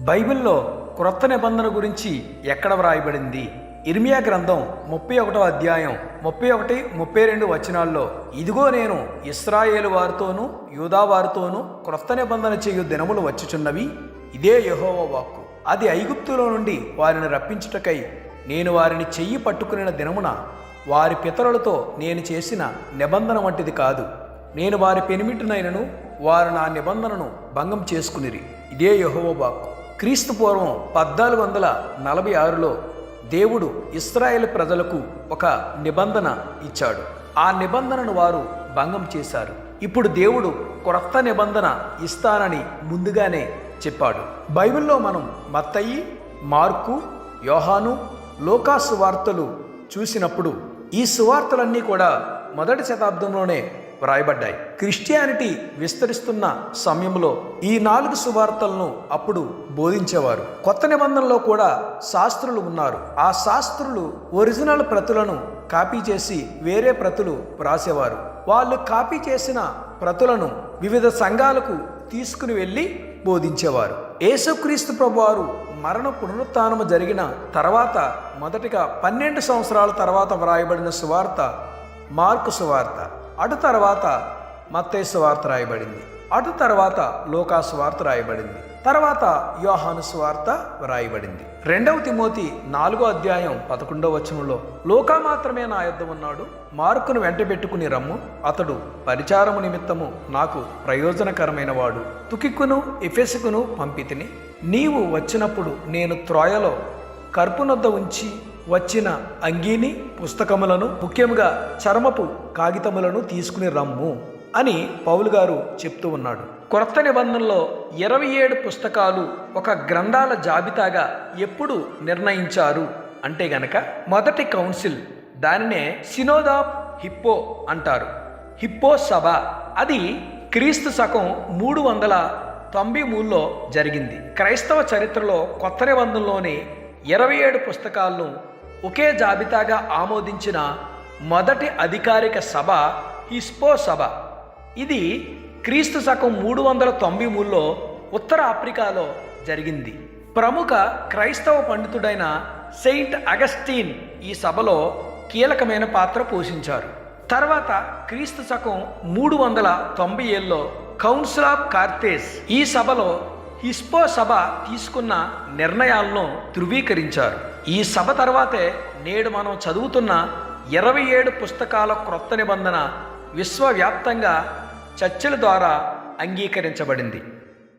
బైబిల్లో క్రొత్త నిబంధన గురించి ఎక్కడ వ్రాయబడింది? ఇర్మియా గ్రంథం 31వ అధ్యాయం 31, 32 వచనాల్లో, ఇదిగో నేను ఇశ్రాయేలు వారితోనూ యూదా వారితోనూ క్రొత్త నిబంధన చేయు దినములు వచ్చుచున్నవి, ఇదే యెహోవా వాక్కు. అది ఐగుప్తులో నుండి వారిని రప్పించుటకై నేను వారిని చెయ్యి పట్టుకునిన దినమున వారి పితరులతో నేను చేసిన నిబంధన వంటిది కాదు. నేను వారి పెనిమిటినైనను వారు నా నిబంధనను భంగం చేసుకునిరి, ఇదే యెహోవా వాక్కు. క్రీస్తు పూర్వం 1446లో దేవుడు ఇశ్రాయేలు ప్రజలకు ఒక నిబంధన ఇచ్చాడు. ఆ నిబంధనను వారు భంగం చేశారు. ఇప్పుడు దేవుడు క్రొత్త నిబంధన ఇస్తానని ముందుగానే చెప్పాడు. బైబిల్లో మనం మత్తయి, మార్కు, యోహాను, లూకా సువార్తలు చూసినప్పుడు ఈ సువార్తలన్నీ కూడా మొదటి శతాబ్దంలోనే వ్రాయబడ్డాయి. క్రిస్టియానిటీ విస్తరిస్తున్న సమయంలో ఈ 4 సువార్తలను అప్పుడు బోధించేవారు. కొత్త నిబంధనలో కూడా శాస్త్రులు ఉన్నారు. ఆ శాస్త్రులు ఒరిజినల్ ప్రతులను కాపీ చేసి వేరే ప్రతులు వ్రాసేవారు. వాళ్ళు కాపీ చేసిన ప్రతులను వివిధ సంఘాలకు తీసుకుని వెళ్ళి బోధించేవారు. యేసుక్రీస్తు ప్రభువారు మరణ పునరుత్థానము జరిగిన తర్వాత మొదటిగా 12 సంవత్సరాల తర్వాత వ్రాయబడిన సువార్త మార్కు సువార్త, అటు తర్వాత మత్తయి సువార్త రాయబడింది, అటు తర్వాత లూకా సువార్త రాయబడింది, తర్వాత యోహాను సువార్త రాయబడింది. 2వ తిమోతి 4వ అధ్యాయం 11వ వచనంలో, లూకా మాత్రమే నా యొద్ద ఉన్నాడు, మార్కును వెంటబెట్టుకుని రమ్ము, అతడు పరిచారము నిమిత్తము నాకు ప్రయోజనకరమైన వాడు. తుకిక్కును ఎఫెసుకును పంపితిని. నీవు వచ్చినప్పుడు నేను త్రోయలో కర్పునొద్ద ఉంచి వచ్చిన అంగీని, పుస్తకములను, ముఖ్యంగా చర్మపు కాగితములను తీసుకుని రమ్ము అని పౌలు గారు చెప్తూ ఉన్నాడు. క్రొత్త నిబంధనలో 27 పుస్తకాలు ఒక గ్రంథాల జాబితాగా ఎప్పుడు నిర్ణయించారు అంటే గనక, మొదటి కౌన్సిల్, దానినే సినోడ్ ఆఫ్ హిప్పో అంటారు. హిప్పో సభ, అది క్రీస్తు శకం 393లో జరిగింది. క్రైస్తవ చరిత్రలో కొత్త నిబంధనలోని 27 పుస్తకాలను ఒకే జాబితాగా ఆమోదించిన మొదటి అధికారిక సభ హిప్పో సభ. ఇది క్రీస్తు శకం 393లో ఉత్తర ఆఫ్రికాలో జరిగింది. ప్రముఖ క్రైస్తవ పండితుడైన సెయింట్ అగస్టీన్ ఈ సభలో కీలకమైన పాత్ర పోషించారు. తర్వాత క్రీస్తు శకం 397లో కౌన్సిల్ ఆఫ్ కార్తేజ్ ఈ సభలో హిప్పో సభ తీసుకున్న నిర్ణయాలను ధృవీకరించారు. ఈ సభ తర్వాతే నేడు మనం చదువుతున్న 27 పుస్తకాల క్రొత్త నిబంధన విశ్వవ్యాప్తంగా చర్చల ద్వారా అంగీకరించబడింది.